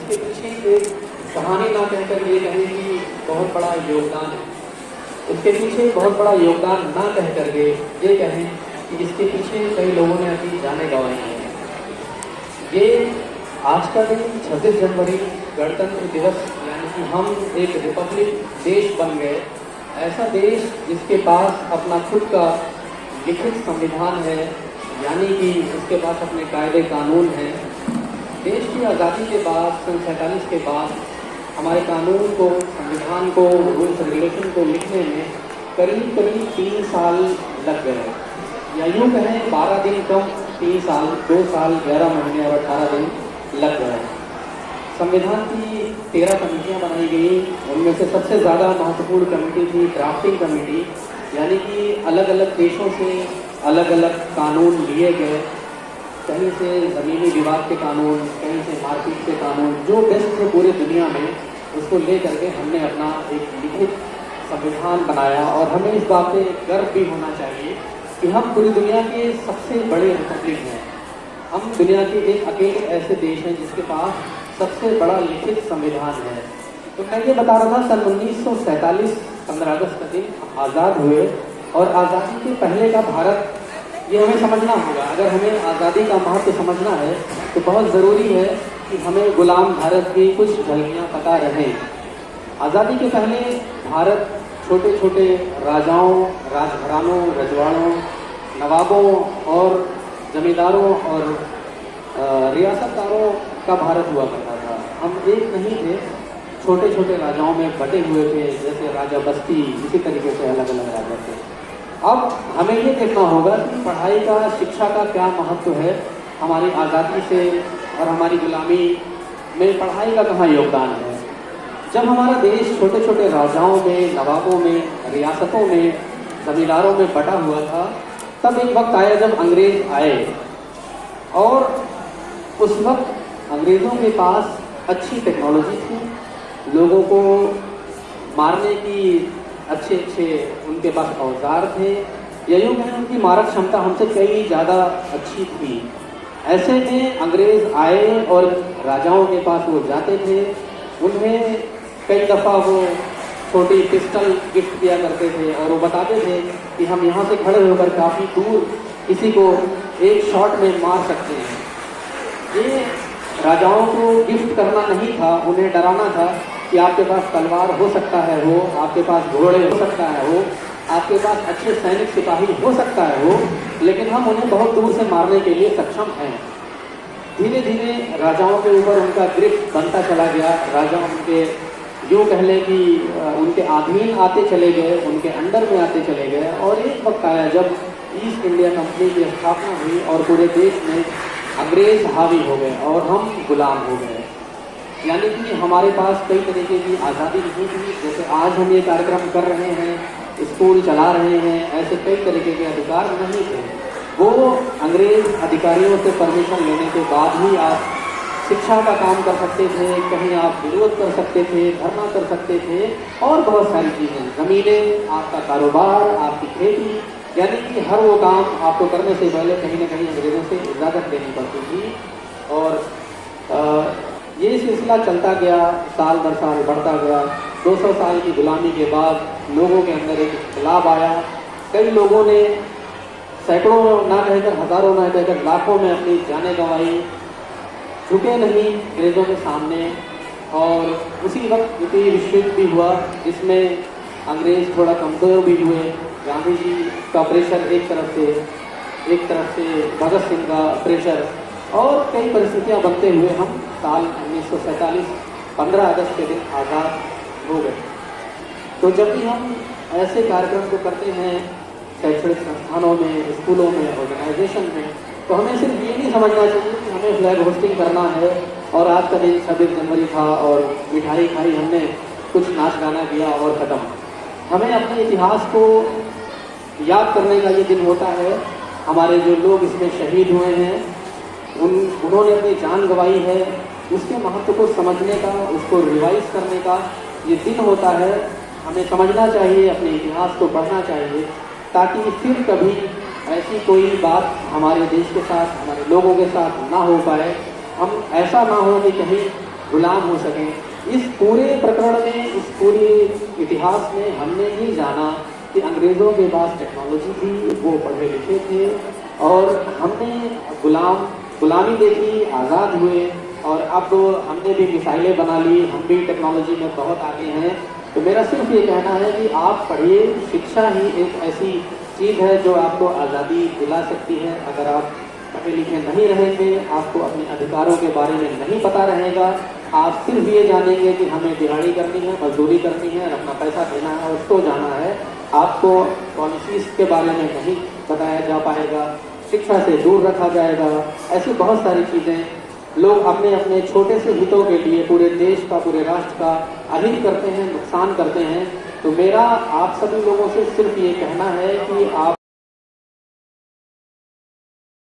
इसके पीछे एक कहानी ना कहकर ये कहें कि बहुत बड़ा योगदान है, इसके पीछे बहुत बड़ा योगदान ना कह करके ये कहें कि इसके पीछे कई लोगों ने अपनी जानें गंवाई हैं। ये आज का दिन 26 जनवरी गणतंत्र दिवस, यानी कि हम एक रिपब्लिक देश बन गए, ऐसा देश जिसके पास अपना खुद का लिखित संविधान है, यानी कि उसके पास अपने कायदे कानून हैं। देश की आज़ादी के बाद 47 के बाद हमारे कानून को, संविधान को, रूल्स रेगुलेशन को लिखने में करीब 3 साल लग गए, या यूँ कहें 12 दिन कम 3 साल, 2 साल 11 महीने और 18 दिन लग गए। संविधान की 13 कमेटियाँ बनाई गई, उनमें से सबसे ज़्यादा महत्वपूर्ण कमेटी थी ड्राफ्टिंग कमेटी, यानी कि अलग अलग देशों से अलग अलग कानून लिए गए, कहीं से ज़मीनी विवाद के कानून, कहीं से मारपीट के कानून, जो बेस्ट थे पूरे दुनिया में, उसको ले करके हमने अपना एक लिखित संविधान बनाया। और हमें इस बात पे गर्व भी होना चाहिए कि हम पूरी दुनिया के सबसे बड़े रिपब्लिक हैं। हम दुनिया के एक अकेले ऐसे देश हैं जिसके पास सबसे बड़ा लिखित संविधान है। तो मैं ये बता रहा था, सन 1947 15 अगस्त का दिन आज़ाद हुए, और आज़ादी के पहले का भारत, ये हमें समझना होगा। अगर हमें आज़ादी का महत्व समझना है तो बहुत ज़रूरी है कि हमें गुलाम भारत की कुछ झलकियाँ पता रहें। आज़ादी के पहले भारत छोटे छोटे राजाओं, राजघरानों, रजवाड़ों, नवाबों और जमींदारों और रियासतदारों का भारत हुआ करता था। हम एक नहीं थे, छोटे छोटे राजाओं में बटे हुए थे, जैसे राजा बस्ती, इसी तरीके से अलग अलग राजा थे। अब हमें ये देखना होगा कि पढ़ाई का, शिक्षा का क्या महत्व है हमारी आज़ादी से और हमारी गुलामी में पढ़ाई का कहाँ योगदान है। जब हमारा देश छोटे छोटे राजाओं में, नवाबों में, रियासतों में, जमींदारों में बटा हुआ था, तब एक वक्त आया जब अंग्रेज आए, और उस वक्त अंग्रेज़ों के पास अच्छी टेक्नोलॉजी थी, लोगों को मारने की अच्छे अच्छे उनके पास औजार थे, या यूँ कहें उनकी मारक क्षमता हमसे कई ज़्यादा अच्छी थी। ऐसे में अंग्रेज़ आए और राजाओं के पास वो जाते थे, उन्हें कई दफ़ा वो छोटी पिस्टल गिफ्ट किया करते थे, और वो बताते थे कि हम यहाँ से खड़े होकर काफ़ी दूर किसी को एक शॉट में मार सकते हैं। ये राजाओं को गिफ्ट करना नहीं था, उन्हें डराना था कि आपके पास तलवार हो सकता है हो, आपके पास घोड़े हो सकता है हो, आपके पास अच्छे सैनिक सिपाही हो सकता है हो, लेकिन हम उन्हें बहुत दूर से मारने के लिए सक्षम हैं। धीरे धीरे राजाओं के ऊपर उनका ग्रिप बनता चला गया, राजा उनके यूँ कह लें कि उनके अधीन आते चले गए, उनके अंडर में आते चले गए। और एक वक्त आया जब ईस्ट इंडिया कंपनी की स्थापना हुई और पूरे देश में अंग्रेज हावी हो गए और हम गुलाम हो गए, यानी कि हमारे पास कई तरीके की आज़ादी नहीं थी। जैसे आज हम ये कार्यक्रम कर रहे हैं, स्कूल चला रहे हैं, ऐसे कई तरीके के अधिकार नहीं थे। वो अंग्रेज अधिकारियों से परमिशन लेने के बाद ही आप शिक्षा का काम कर सकते थे, कहीं आप विरोध कर सकते थे, धरना कर सकते थे, और बहुत सारी चीज़ें, ज़मीनें, आपका कारोबार, आपकी खेती, यानी कि हर वो काम आपको करने से पहले कहीं ना कहीं अंग्रेज़ों से इजाज़त लेनी पड़ती थी। और ये सिलसिला चलता गया, साल दर साल बढ़ता गया। 200 साल की गुलामी के बाद लोगों के अंदर एक इख्तिलाफ आया। कई लोगों ने सैकड़ों ना कहकर हज़ारों ना कहकर लाखों में अपनी जानें गंवाई, झुके नहीं अंग्रेज़ों के सामने। और उसी वक्त द्वितीय विश्व युद्ध भी हुआ, जिसमें अंग्रेज़ थोड़ा कमज़ोर भी हुए। गांधी जी का प्रेशर एक तरफ से भगत सिंह का प्रेशर, और कई परिस्थितियां बनते हुए हम साल 1947 15 अगस्त के दिन आज़ाद हो गए। तो जब भी हम ऐसे कार्यक्रम को करते हैं शैक्षणिक संस्थानों में, स्कूलों में, ऑर्गेनाइजेशन में, तो हमें सिर्फ ये नहीं समझना चाहिए कि हमें फ्लैग होस्टिंग करना है और आज का दिन 26 जनवरी था और मिठाई खाई हमने, कुछ नाच गाना किया और ख़त्म। हमें अपने इतिहास को याद करने का ये दिन होता है। हमारे जो लोग इसमें शहीद हुए हैं, उन्होंने अपनी जान गंवाई है, उसके महत्व को समझने का, उसको रिवाइज करने का ये दिन होता है। हमें समझना चाहिए, अपने इतिहास को पढ़ना चाहिए, ताकि फिर कभी ऐसी कोई बात हमारे देश के साथ, हमारे लोगों के साथ ना हो पाए। हम ऐसा ना हो कि कहीं गुलाम हो सकें। इस पूरे प्रकरण में, इस पूरे इतिहास में हमने ही जाना कि अंग्रेज़ों के पास टेक्नोलॉजी थी, वो पढ़े लिखे थे और हमने गुलामी देखी, आज़ाद हुए और अब हमने भी मिसाइलें बना ली, हम भी टेक्नोलॉजी में बहुत आगे हैं। तो मेरा सिर्फ ये कहना है कि आप पढ़िए, शिक्षा ही एक ऐसी चीज़ है जो आपको आज़ादी दिला सकती है। अगर आप पढ़े लिखे नहीं रहेंगे, आपको अपने अधिकारों के बारे में नहीं पता रहेगा, आप सिर्फ ये जानेंगे कि हमें दिहाड़ी करनी है, मजदूरी करनी है, अपना पैसा देना है और सो जाना है, आपको पॉलिसीज़ के बारे में नहीं बताया जा पाएगा, शिक्षा से दूर रखा जाएगा। ऐसी बहुत सारी चीज़ें लोग अपने अपने छोटे से हितों के लिए पूरे देश का, पूरे राष्ट्र का अहित करते हैं, नुकसान करते हैं। तो मेरा आप सभी लोगों से सिर्फ ये कहना है कि आप